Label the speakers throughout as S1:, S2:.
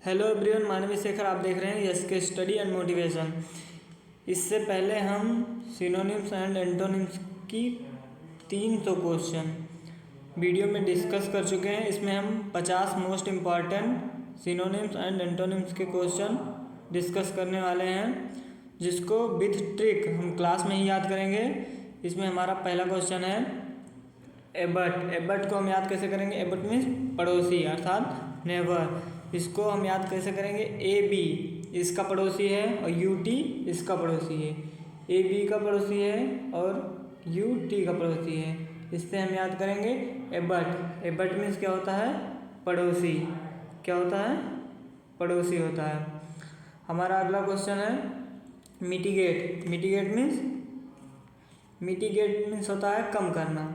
S1: Hello everyone, my name is Shekhar. आप देख रहे हैं यस के स्टडी एंड मोटिवेशन। इससे पहले हम सिनोनिम्स एंड एंटोनिम्स की 300 क्वेश्चन वीडियो में डिस्कस कर चुके हैं। इसमें हम 50 most important synonyms and antonyms के क्वेश्चन डिस्कस करने वाले हैं, जिसको विथ ट्रिक हम क्लास में ही याद करेंगे। इसमें हमारा पहला क्वेश्चन है एबट। एबट को हम याद कैसे करेंगे? एबट मीन्स पड़ोसी अर्थात नेबर। इसको हम याद कैसे करेंगे? ए बी इसका पड़ोसी है और यू टी इसका पड़ोसी है। ए बी का पड़ोसी है और यू टी का पड़ोसी है। इससे हम याद करेंगे एबट। एबट मीन्स क्या होता है? पड़ोसी। क्या होता है? पड़ोसी होता है। हमारा अगला क्वेश्चन है मिटिगेट। मिटिगेट मीन्स होता है कम करना।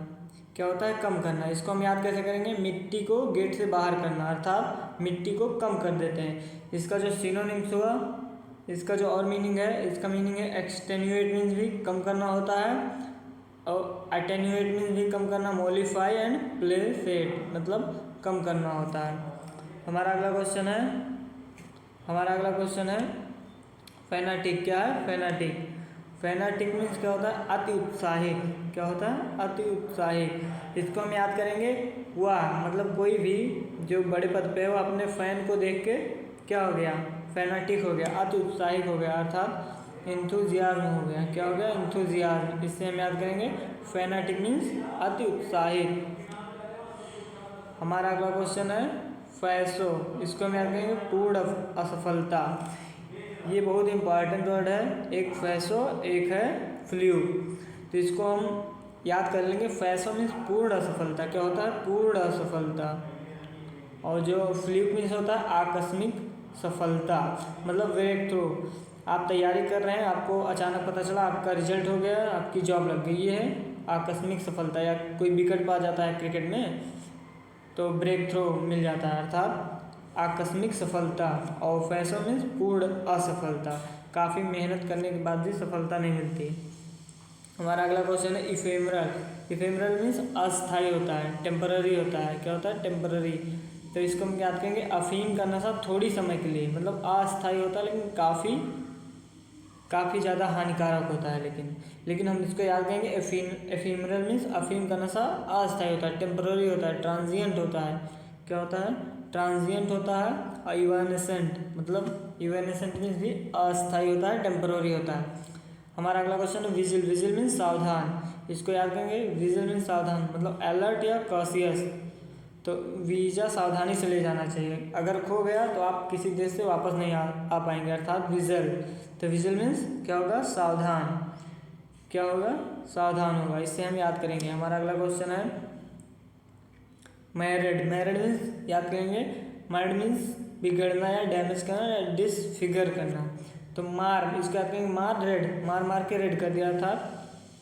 S1: क्या होता है? कम करना। इसको हम याद कैसे करेंगे? मिट्टी को गेट से बाहर करना अर्थात मिट्टी को कम कर देते हैं। इसका जो सिनोनिम्स हुआ, इसका जो और मीनिंग है, इसका मीनिंग है एक्सटेन्यूएट मीन्स भी कम करना होता है और अटेन्यूएट मीन्स भी कम करना, मॉडिफाई एंड प्लेसेट मतलब कम करना होता है। हमारा अगला क्वेश्चन है फैनाटिक। क्या है फैनाटिक? फैनाटिक मीन्स क्या होता है? अति उत्साहित। क्या होता है? अति उत्साहित। इसको हम याद करेंगे वाह, मतलब कोई भी जो बड़े पद पे हो अपने फैन को देख के क्या हो गया? फैनाटिक हो गया, अति उत्साहित हो गया अर्थात एंथुजियाज्म हो गया। क्या हो गया? एंथुजियाज्म। इससे हम याद करेंगे फैनाटिक मीन्स अति उत्साहित। हमारा अगला क्वेश्चन है फैसो। इसको हम याद करेंगे पूर्ण असफलता। ये बहुत इंपॉर्टेंट वर्ड है, एक फैसो एक है फ्लू। तो इसको हम याद कर लेंगे। फैसो मीन्स पूर्ण असफलता। क्या होता है? पूर्ण असफलता। और जो फ्लू मीन्स होता है आकस्मिक सफलता मतलब ब्रेक थ्रू। आप तैयारी कर रहे हैं, आपको अचानक पता चला आपका रिजल्ट हो गया, आपकी जॉब लग गई, ये है आकस्मिक सफलता। या कोई विकेट पा जाता है क्रिकेट में तो ब्रेक थ्रू मिल जाता है अर्थात आकस्मिक सफलता। और फैसो मीन्स पूर्ण असफलता, काफ़ी मेहनत करने के बाद भी सफलता नहीं मिलती। हमारा अगला क्वेश्चन है इफेमरल। इफेमरल मीन्स अस्थायी होता है, टेम्पररी होता है। क्या होता है? टेम्पररी। तो इसको हम याद करेंगे अफीम का नशा थोड़ी समय के लिए, मतलब अस्थायी होता है लेकिन काफ़ी ज़्यादा हानिकारक होता है। लेकिन हम इसको याद करेंगे एफीमरल मीन्स अफीम का नशा अस्थायी होता है, टेम्पररी होता है, ट्रांजिएंट होता है। क्या होता है? ट्रांजिएंट होता है। और इवानेसेंट मतलब इवानेसेंट मीन्स भी अस्थायी होता है, टेम्पररी होता है। हमारा अगला क्वेश्चन है विजिल। विजिल मीन्स सावधान। इसको याद करेंगे विजिल मीन्स सावधान मतलब अलर्ट या कॉशियस। तो वीज़ा सावधानी से ले जाना चाहिए, अगर खो गया तो आप किसी देश से वापस नहीं आ पाएंगे अर्थात विजिल। तो विजिल मीन्स क्या होगा? सावधान। क्या होगा? सावधान होगा। इससे हम याद करेंगे। हमारा अगला क्वेश्चन है मैरिड। मैरिड मीन्स याद करेंगे, मैरिड मीन्स बिगड़ना या डैमेज करना या डिसफिगर करना। तो मार, इसको याद करेंगे मार रेड, मार के रेड कर दिया था,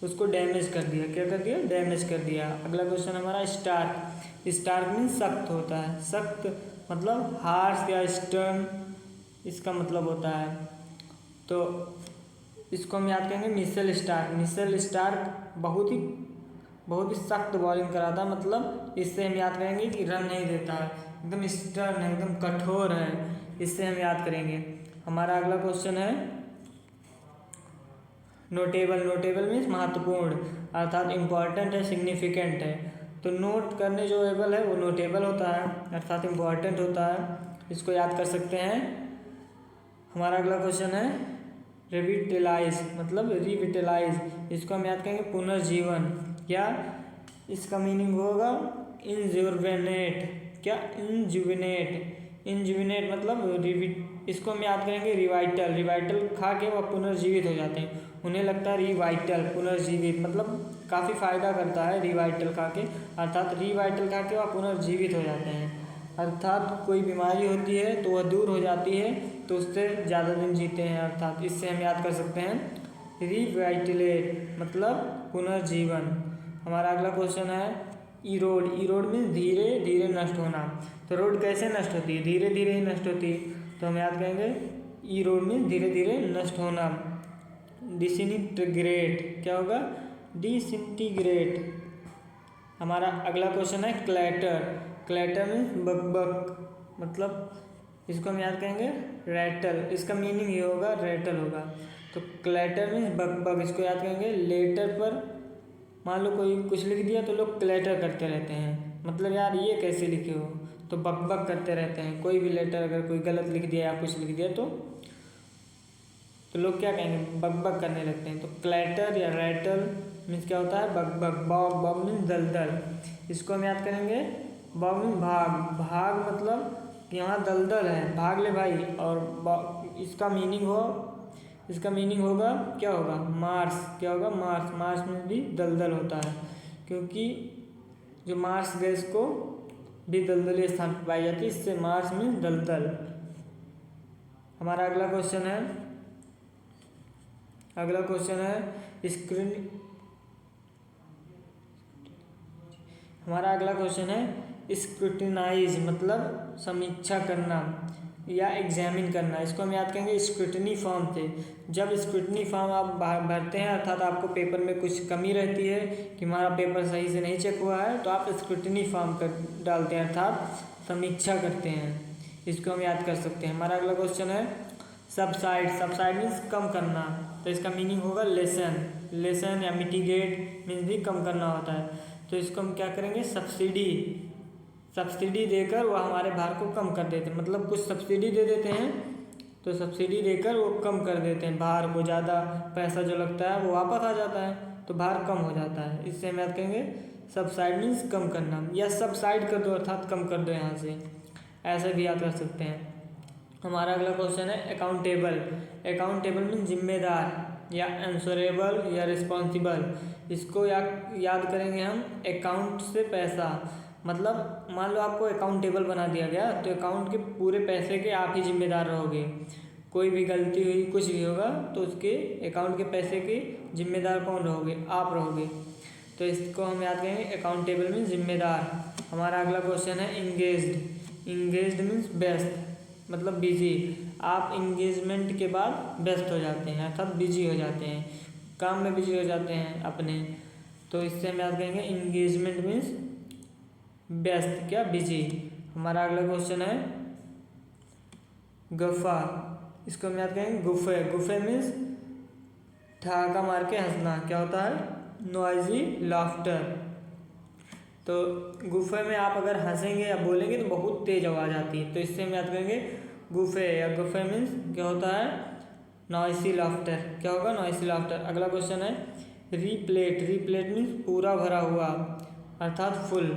S1: उसको डैमेज कर दिया। क्या कर दिया? डैमेज कर दिया। अगला क्वेश्चन हमारा स्टार्क। स्टार्क मीन्स सख्त होता है। सख्त मतलब हार्श या स्टर्न इसका मतलब होता है। तो इसको हम याद करेंगे मिशेल स्टार्क। मिशेल स्टार्क बहुत ही सख्त बॉलिंग कराता है, मतलब इससे हम याद करेंगे कि रन नहीं देता है, एकदम स्टर्न है, एकदम कठोर है। इससे हम याद करेंगे। हमारा अगला क्वेश्चन है नोटेबल। नोटेबल मीन्स महत्वपूर्ण अर्थात इम्पॉर्टेंट है, सिग्निफिकेंट है। तो नोट करने जो एबल है वो नोटेबल होता है अर्थात इम्पॉर्टेंट होता है। इसको याद कर सकते हैं। हमारा अगला क्वेश्चन है रिविटलाइज मतलब रिविटलाइज। इसको हम याद करेंगे पुनर्जीवन। क्या इसका मीनिंग होगा? इंजुविनेट। क्या? इंजुविनेट मतलब इसको हम याद करेंगे रिवाइटल। रिवाइटल खा के वह पुनर्जीवित हो जाते हैं, उन्हें लगता है रिवाइटल पुनर्जीवित मतलब काफ़ी फायदा करता है रिवाइटल खा के, अर्थात रिवाइटल खा के वह पुनर्जीवित हो जाते हैं। अर्थात कोई बीमारी होती है तो वह दूर हो जाती है, तो उससे ज़्यादा दिन जीते हैं अर्थात। इससे हम याद कर सकते हैं रिवाइटलेट मतलब पुनर्जीवन। हमारा अगला क्वेश्चन है इरोड। इरोड मीन्स धीरे धीरे नष्ट होना। तो रोड कैसे नष्ट होती है? धीरे धीरे ही नष्ट होती है। तो हम याद करेंगे इरोड मीन्स धीरे धीरे नष्ट होना। डिसइंटीग्रेट। क्या होगा? डिसइंटीग्रेट। हमारा अगला क्वेश्चन है क्लैटर। क्लैटर मीन्स बकबक मतलब इसको हम याद करेंगे रैटल, इसका मीनिंग ये होगा रैटल होगा। तो क्लैटर मीन्स बग बग, इसको याद करेंगे लेटर पर मान लो कोई कुछ लिख दिया तो लोग क्लैटर करते रहते हैं, मतलब यार ये कैसे लिखे हो, तो बक बक करते रहते हैं। कोई भी लेटर अगर कोई गलत लिख दिया या कुछ लिख दिया तो लोग क्या कहेंगे, बक बक करने लगते हैं। तो क्लैटर या रैटल मीन्स क्या होता है, बक बक। बॉग बॉग मीन्स दलदल, इसको हम याद करेंगे बॉग मीन्स भाग। भाग मतलब यहाँ दलदल है, भाग ले भाई। और इसका मीनिंग होगा क्या होगा, मार्स। क्या होगा, मार्स। मार्स में भी दलदल होता है, क्योंकि जो मार्स गैस को भी दलदली स्थान पर पाई जाती है, इससे मार्स मीन्स दलदल। हमारा अगला क्वेश्चन है स्क्रीन। हमारा अगला क्वेश्चन है स्क्रूटिनाइज, मतलब समीक्षा करना या एग्जामिन करना। इसको हम याद करेंगे स्क्रूटनी फॉर्म से। जब स्क्रूटनी फॉर्म आप भरते हैं, अर्थात आपको पेपर में कुछ कमी रहती है कि हमारा पेपर सही से नहीं चेक हुआ है, तो आप स्क्रूटनी फॉर्म कर डालते हैं, अर्थात समीक्षा करते हैं। इसको हम याद कर सकते हैं। हमारा अगला क्वेश्चन है सबसाइड। सबसाइड मीन्स कम करना, तो इसका मीनिंग होगा लेसन। लेसन या मिटिगेट मीन्स भी कम करना होता है। तो इसको हम क्या करेंगे, सब्सिडी देकर वह हमारे भार को कम कर देते हैं, मतलब कुछ सब्सिडी दे देते हैं, तो सब्सिडी देकर वो कम कर देते हैं भार को। ज़्यादा पैसा जो लगता है वो वापस आ जाता है, तो भार कम हो जाता है। इससे हम याद करेंगे सबसाइड मीन्स कम करना, या सबसाइड कर दो अर्थात कम कर दो, यहाँ से ऐसे भी याद कर सकते हैं। हमारा अगला क्वेश्चन है अकाउंटेबल। अकाउंटेबल मीन्स जिम्मेदार या आंसरेबल या रिस्पॉन्सिबल। इसको याद करेंगे हम अकाउंट से पैसा, मतलब मान लो आपको अकाउंटेबल बना दिया गया, तो अकाउंट के पूरे पैसे के आप ही जिम्मेदार रहोगे। कोई भी गलती हुई, कुछ भी होगा, तो उसके अकाउंट के पैसे के जिम्मेदार कौन रहोगे, आप रहोगे। तो इसको हम याद करेंगे अकाउंटेबल मीन्स जिम्मेदार। हमारा अगला क्वेश्चन है इंगेज्ड। इंगेज्ड मीन्स व्यस्त, मतलब बिजी। आप इंगेजमेंट के बाद व्यस्त हो जाते हैं, अर्थात बिजी हो जाते हैं, काम में बिजी हो जाते हैं अपने। तो इससे हम याद करेंगे इंगेजमेंट मीन्स व्यस्त, क्या बिजी। हमारा अगला क्वेश्चन है गफ़ा। इसको हम याद करेंगे गुफे। गुफे मीन्स ठहाका मार के हंसना। क्या होता है, नॉइजी लाफ्टर। तो गुफे में आप अगर हंसेंगे या बोलेंगे तो बहुत तेज आवाज़ आती है, तो इससे हम याद करेंगे गुफे। या गुफे मीन्स क्या होता है, नॉइसी लाफ्टर। क्या होगा, नॉइसी लाफ्टर। अगला क्वेश्चन है रीप्लेट। रीप्लेट मीन्स पूरा भरा हुआ, अर्थात फुल।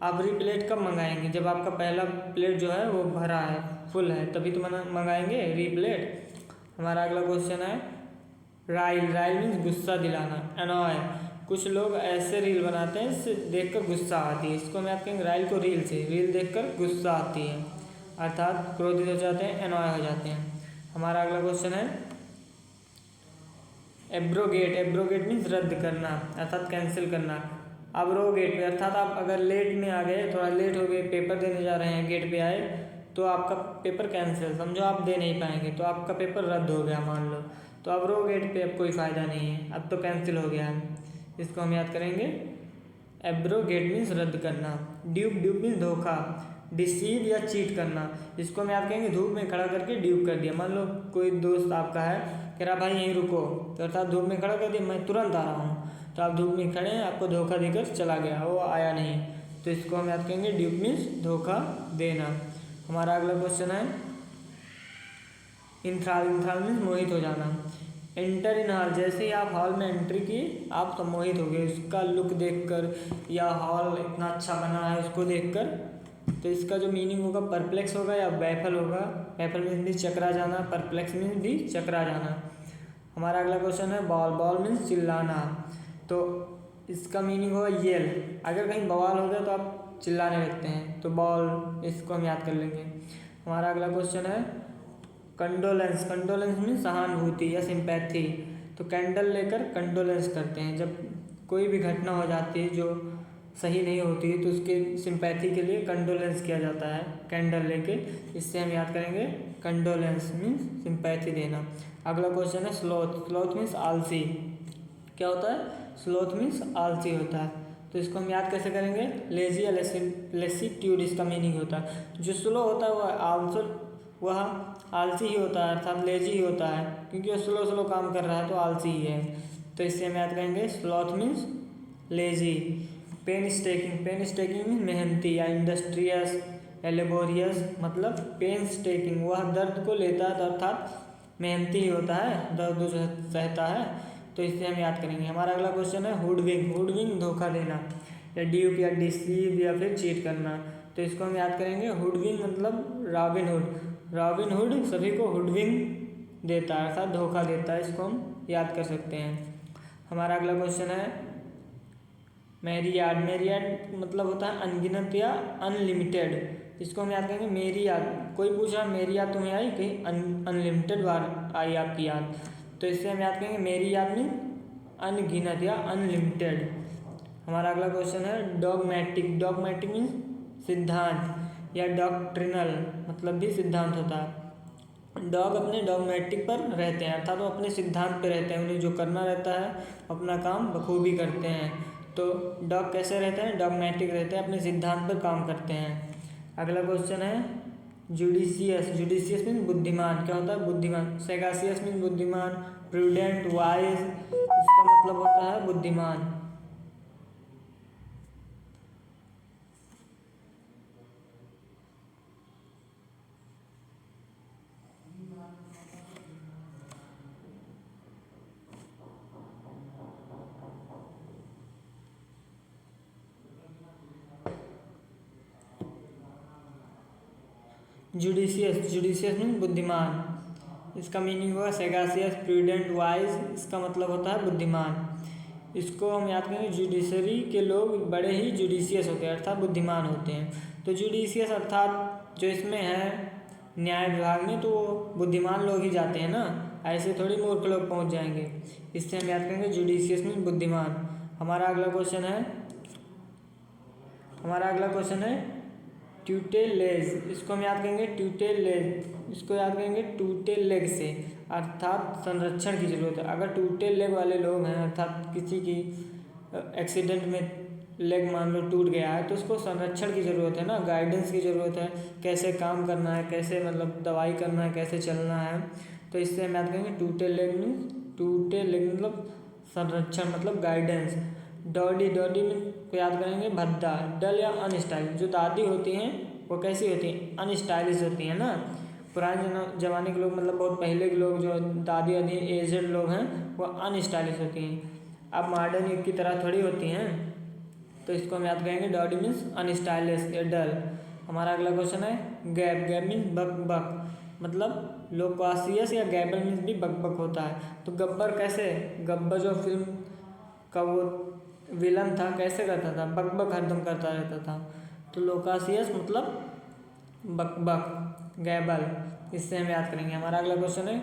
S1: आप रीप्लेट कब मंगाएंगे, जब आपका पहला प्लेट जो है वो भरा है, फुल है, तभी तो मंगाएंगे रीप्लेट। हमारा अगला क्वेश्चन है राइल। राइल मीन्स गुस्सा दिलाना, अनॉय। कुछ लोग ऐसे रील बनाते हैं जिससे देखकर गुस्सा आती है, इसको हम याद करेंगे राइल को रील से। रील देखकर गुस्सा आती है, अर्थात क्रोधित हो जाते हैं, एनॉय हो जाते हैं। हमारा अगला क्वेश्चन है एब्रोगेट। एब्रोगेट मीन्स रद्द करना, अर्थात कैंसिल करना। अब्रोगेट अर्थात आप अगर लेट में आ गए, थोड़ा लेट हो गए, पेपर देने जा रहे हैं, गेट पे आए, तो आपका पेपर कैंसिल, समझो आप दे नहीं पाएंगे, तो आपका पेपर रद्द हो गया मान लो, तो अब्रोगेट पे अब कोई फ़ायदा नहीं है, अब तो कैंसिल हो गया है। इसको हम याद करेंगे एब्रोगेट मीन्स रद्द करना। ड्यूप। ड्यूप मीन्स धोखा, डिसीव या चीट करना। इसको हम याद करेंगे धूप में खड़ा करके ड्यूप कर दिया। मान लो कोई दोस्त आपका है, कह रहा भाई यहीं रुको, तो अर्थात धूप में खड़ा कर दिया, मैं तुरंत आ रहा हूँ, तो आप धूप में खड़े हैं, आपको धोखा देकर चला गया, वो आया नहीं, तो इसको हम याद करेंगे ड्यूप मीन्स धोखा देना। हमारा अगला क्वेश्चन है इंथ्राल। इंथ्राल मीन्स मोहित हो जाना। Enter in hall. जैसे ही आप हॉल में एंट्री की, आप सम्मोहित हो गए उसका लुक देखकर, या हॉल इतना अच्छा बना है उसको देखकर। तो इसका जो मीनिंग होगा परप्लेक्स होगा या बैफल होगा। बैफल मीन्स भी चकरा जाना, परप्लेक्स मीन्स भी चकरा जाना। हमारा अगला क्वेश्चन है बॉल। बॉल मीन्स चिल्लाना, तो इसका मीनिंग होगा येल। अगर कहीं बवाल हो गया तो आप चिल्लाने लगते हैं, तो बॉल, इसको हम याद कर लेंगे। हमारा अगला क्वेश्चन है कंडोलेंस। कंडोलेंस मीन्स सहानुभूति या सिंपैथी। तो कैंडल लेकर कंडोलेंस करते हैं, जब कोई भी घटना हो जाती है जो सही नहीं होती है, तो उसके सिंपैथी के लिए कंडोलेंस किया जाता है कैंडल लेके। इससे हम याद करेंगे कंडोलेंस मीन्स सिंपैथी देना। अगला क्वेश्चन है स्लोथ। स्लोथ मीन्स आलसी। क्या होता है, स्लोथ मीन्स आलसी होता है, तो इसको हम याद कैसे करेंगे, लेजी या लेसीट्यूड इसका मीनिंग होता है। जो स्लो होता है वो वह आलसी ही होता है, अर्थात लेजी ही होता है, क्योंकि वो स्लो स्लो काम कर रहा है तो आलसी ही है। तो इससे हम याद करेंगे sloth means lazy. Painstaking means मेहनती या इंडस्ट्रियस या लेबोरियस, मतलब पेन स्टेकिंग वह दर्द को लेता है अर्थात मेहनती ही होता है, दर्द जो सहता है। तो इससे हम याद करेंगे। हमारा अगला क्वेश्चन है हुडविंग धोखा देना या ड्यूप या डिसीव या फिर चीट करना। तो इसको हम याद करेंगे। हुडविंग मतलब रॉबिन हुड सभी को हुडविंग देता है अर्थात धोखा देता है, इसको हम याद कर सकते हैं। हमारा अगला क्वेश्चन है मेरियाड मतलब होता है अनगिनत या अनलिमिटेड। इसको हम याद करेंगे मेरी याद। कोई पूछा मेरी याद तुम्हें आई, कहीं अनलिमिटेड बार आई आपकी याद, तो इससे हम याद करेंगे मेरी याद में अनगिनत या अनलिमिटेड। हमारा अगला क्वेश्चन है डॉगमेटिक मीन्स सिद्धांत या डॉक्ट्रिनल, मतलब भी सिद्धांत होता है। डॉग अपने डॉगमेटिक पर रहते हैं अर्थात वो अपने सिद्धांत पर रहते हैं, उन्हें जो करना रहता है अपना काम बखूबी करते हैं। तो डॉग कैसे रहते हैं, डॉगमेटिक रहते हैं, अपने सिद्धांत पर काम करते हैं। अगला क्वेश्चन है जुडिशियस मीन्स बुद्धिमान। क्या होता है, बुद्धिमान। सैगासियस मीन्स बुद्धिमान। प्रूडेंट वाइज, इसका मतलब होता है बुद्धिमान। जुडिशियस मीन्स बुद्धिमान। इसका मीनिंग हुआ सैगासियस, प्रूडेंट, वाइज, इसका मतलब होता है बुद्धिमान। इसको हम याद करेंगे जुडिशरी के लोग बड़े ही जुडिशियस होते हैं अर्थात बुद्धिमान होते हैं। तो जुडिशियस अर्थात जो इसमें है न्याय विभाग में, तो बुद्धिमान लोग ही जाते हैं ना, ऐसे थोड़ी मूर्ख लोग पहुंच जाएंगे। इससे हम याद करेंगे जुडिशियस मीन्स बुद्धिमान। हमारा अगला क्वेश्चन है ट्यूटेलेज। इसको हम याद करेंगे टूटे लेग से, अर्थात संरक्षण की ज़रूरत है। अगर टूटे लेग वाले लोग हैं अर्थात किसी की एक्सीडेंट में लेग मान लो टूट गया है, तो उसको संरक्षण की ज़रूरत है ना, गाइडेंस की ज़रूरत है, कैसे काम करना है, कैसे मतलब दवाई करना है, कैसे चलना है। तो इससे हम याद करेंगे टूटे लेग मतलब संरक्षण मतलब गाइडेंस। डॉडी में को याद करेंगे भद्दा, डल या अनस्टाइलिश। जो दादी होती हैं वो कैसी होती हैं, अनस्टाइलिश होती हैं ना। पुराने ज़माने के लोग मतलब बहुत पहले के लोग जो दादी एजेड लोग हैं वो अनस्टाइलिश होती हैं। अब मॉडर्न युग की तरह थोड़ी होती हैं। तो इसको हम याद करेंगे डॉडी मीन्स अनस्टाइलिश या डल। हमारा अगला क्वेश्चन है गैप मीन्स बक मतलब लोकासियस या गैबल मीन्स भी बक होता है। तो गब्बर जो फिल्म का वो विलन था कैसे करता था, बक हरदम करता रहता था। तो लोकासियस मतलब बक गैबल, इससे हम याद करेंगे। हमारा अगला क्वेश्चन है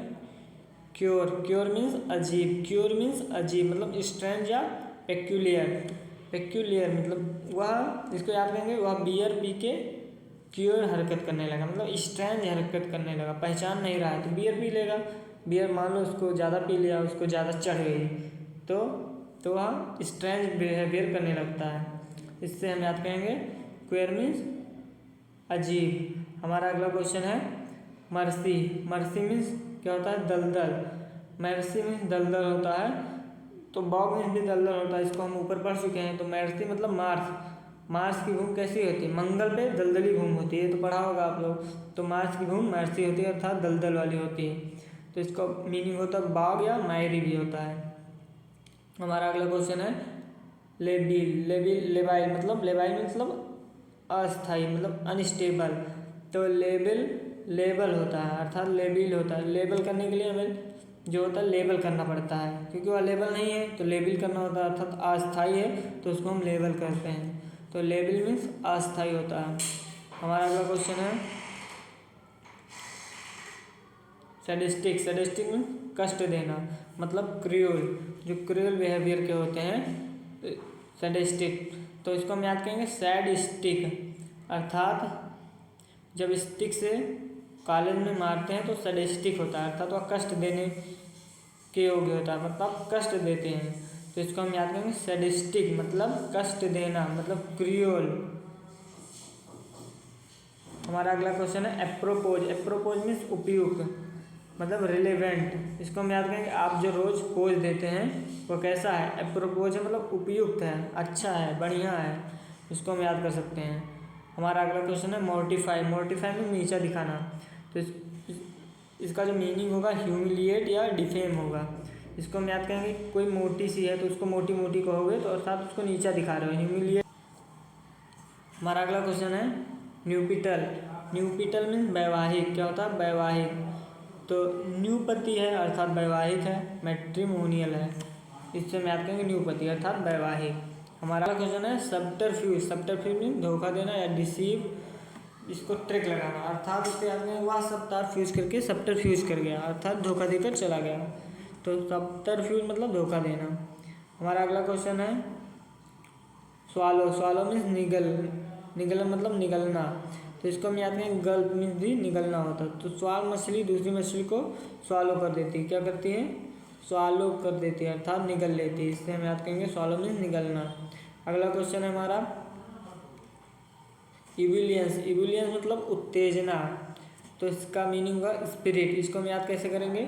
S1: क्योर मीन्स अजीब मतलब स्ट्रेंज या पेक्यूलियर मतलब वह, इसको याद करेंगे, वह बियर पी के क्योर हरकत करने लगा, मतलब स्ट्रेंज हरकत करने लगा, पहचान नहीं रहा है तो बियर पी लेगा। बियर मान लो उसको ज़्यादा पी लिया, उसको ज़्यादा चढ़ गई तो वह स्ट्रेंज बिहेवियर करने लगता है। इससे हम याद करेंगे क्वेयर मीन्स अजीब। हमारा अगला क्वेश्चन है मर्सी मीन्स क्या होता है, दलदल। मर्सी मीन्स दलदल होता है। तो बॉग मीन्स भी दलदल होता है, इसको हम ऊपर पढ़ चुके हैं। तो मर्सी मतलब मार्स की भूमि कैसी होती है, मंगल पे दलदली भूमि होती है, तो पढ़ा होगा आप लोग। तो मार्स की भूमि मर्सी होती है अर्थात दलदल वाली होती है। तो इसका मीनिंग होता है बॉग या मायरी भी होता है। हमारा अगला क्वेश्चन है लेबाइल मतलब अस्थाई मतलब अनस्टेबल। तो लेबल होता है अर्थात लेबिल होता है। लेबल करने के लिए हमें जो होता है लेबल करना पड़ता है, क्योंकि वह लेबल नहीं है तो लेबल करना होता है, अर्थात अस्थाई है तो उसको हम लेबल करते हैं। तो लेबल मीन्स अस्थाई होता है। हमारा अगला क्वेश्चन है सैडिस्टिक मीन्स कष्ट देना मतलब क्रूअल, जो क्रूअल बिहेवियर के होते हैं सैडिस्टिक। तो इसको हम याद करेंगे सैड स्टिक, अर्थात जब स्टिक से कॉलेज में मारते हैं तो सैडिस्टिक होता है, अर्थात वह कष्ट देने के योग्य होता है, मतलब कष्ट देते हैं। तो इसको हम याद करेंगे सैडिस्टिक मतलब कष्ट देना मतलब क्रूअल। हमारा अगला क्वेश्चन है एप्रोपोज। एप्रोपोज मीन्स उपयुक्त, मतलब रिलेवेंट। इसको हम याद करेंगे, आप जो रोज़ पोज देते हैं वो कैसा है, एप्रोपोज है, मतलब उपयुक्त है, अच्छा है, बढ़िया है, इसको हम याद कर सकते हैं। हमारा अगला क्वेश्चन है मोर्टिफाई। मोर्टिफाई में नीचा दिखाना, तो इसका जो मीनिंग होगा ह्यूमिलिएट या डिफेम होगा। इसको हम याद करेंगे, कोई मोटी सी है तो उसको मोटी मोटी कहोगे तो अर्थात उसको नीचा दिखा रहे हो, ह्यूमिलिएट। हमारा अगला क्वेश्चन है न्यूपिटल। न्यूपिटल मीन्स वैवाहिक। क्या होता है, वैवाहिक। तो न्यूपति है अर्थात वैवाहिक है, मैट्रिमोनियल है, इससे हम याद करेंगे न्यूपति अर्थात वैवाहिक। हमारा अगला क्वेश्चन है सब्टरफ्यूज। सब्टरफ्यूज मीन्स धोखा देना या डिसीव, इसको ट्रिक लगाना, अर्थात उसको याद करेंगे वह सब्टरफ्यूज करके सब्टरफ्यूज कर गया, अर्थात धोखा देकर चला गया, तो सब्टरफ्यूज मतलब धोखा देना। हमारा अगला क्वेश्चन है स्वालो। स्वालो मीन्स निगल, निगल मतलब निगलना, तो इसको हम याद करेंगे गल्प मीन्स भी निगलना होता है। तो स्वाल मछली दूसरी मछली को स्वालो कर देती है, क्या करती है, स्वालो कर देती है अर्थात निगल लेती है, इससे हम याद करेंगे स्वालो मीन्स निगलना। अगला क्वेश्चन है हमारा इबुलियंस। इबुलियंस मतलब उत्तेजना, तो इसका मीनिंग होगा स्पिरिट। इसको हम याद कैसे करेंगे,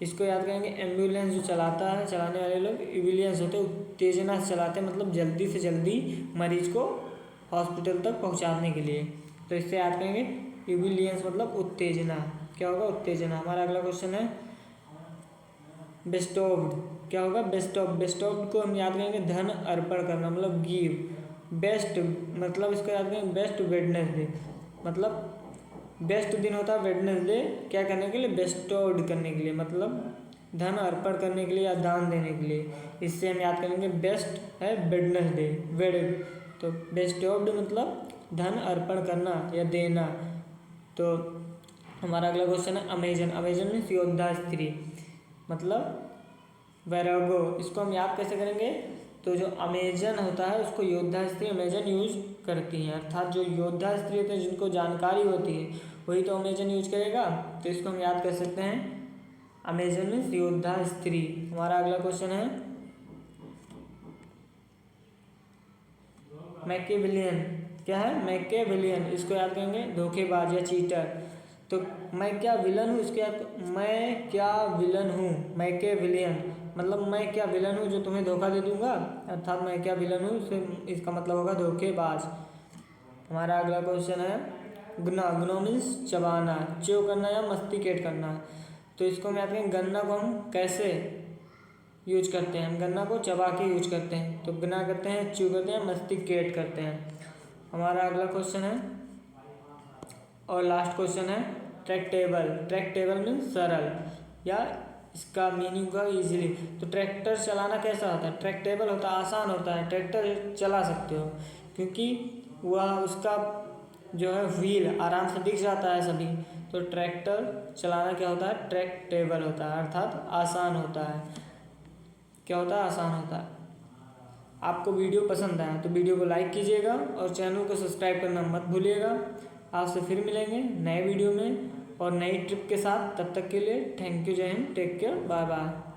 S1: इसको याद करेंगे एम्बुलेंस जो चलाता है, चलाने वाले लोग इबुलियंस होते हैं, उत्तेजना से चलाते हैं, मतलब जल्दी से जल्दी मरीज को हॉस्पिटल तक पहुंचाने के लिए, तो इससे याद करेंगे इबुलियंस मतलब उत्तेजना। क्या होगा, उत्तेजना। हमारा अगला क्वेश्चन है बेस्टोव्ड। क्या होगा, बेस्टोव्ड। बेस्टोव्ड को हम याद करेंगे धन अर्पण करना, मतलब गिव। बेस्ट मतलब इसको याद करेंगे बेस्ट वेडनेसडे, मतलब बेस्ट दिन होता है वेडनेसडे, क्या करने के लिए, बेस्टोव्ड करने के लिए, मतलब धन अर्पण करने के लिए या दान देने के लिए, इससे हम याद करेंगे बेस्ट है वेडनेसडे, वेड, तो बेस्टोव्ड मतलब धन अर्पण करना या देना। तो हमारा अगला क्वेश्चन है अमेजन। अमेजन मीन्स योद्धा स्त्री, मतलब वैरागो। इसको हम याद कैसे करेंगे, तो जो अमेजन होता है उसको योद्धा स्त्री अमेजन यूज करती हैं, अर्थात जो योद्धा स्त्री होते हैं जिनको जानकारी होती है वही तो अमेजन यूज करेगा, तो इसको हम याद कर सकते हैं अमेजन मीन्स योद्धा स्त्री। हमारा अगला क्वेश्चन है मैकियावेलियन। क्या है, मैकियावेलियन। इसको याद करेंगे धोखेबाज या चीटर। तो मैं क्या विलन हूँ, इसके याद, मैं क्या विलन हूँ, मैकियावेलियन मतलब मैं क्या विलन हूँ जो तुम्हें धोखा दे दूंगा, अर्थात मैं क्या विलन हूँ, इसका मतलब होगा धोखेबाज। हमारा अगला क्वेश्चन है गुना। गुना मीन्स चबाना, च्यू करना या मस्तिकेट करना, तो इसको हम याद करेंगे गन्ना को हम कैसे यूज करते हैं, हम गन्ना को चबा के यूज करते हैं, तो गना करते हैं, च्यू करते हैं, मस्तिकेट करते हैं। हमारा अगला क्वेश्चन है और लास्ट क्वेश्चन है ट्रैक्टेबल। ट्रैक्टेबल मीन्स सरल या इसका मीनिंग होगा इजीली। तो ट्रैक्टर चलाना कैसा होता है, ट्रैक्टेबल होता है, आसान होता है, ट्रैक्टर चला सकते हो क्योंकि वह उसका जो है व्हील आराम से दिख जाता है सभी, तो ट्रैक्टर चलाना क्या होता है, ट्रैक्टेबल होता है, अर्थात आसान होता है। क्या होता है, आसान होता है। आपको वीडियो पसंद आया तो वीडियो को लाइक कीजिएगा और चैनल को सब्सक्राइब करना मत भूलिएगा। आपसे फिर मिलेंगे नए वीडियो में और नई ट्रिप के साथ, तब तक के लिए thank you, Jai Hind, take care, bye bye.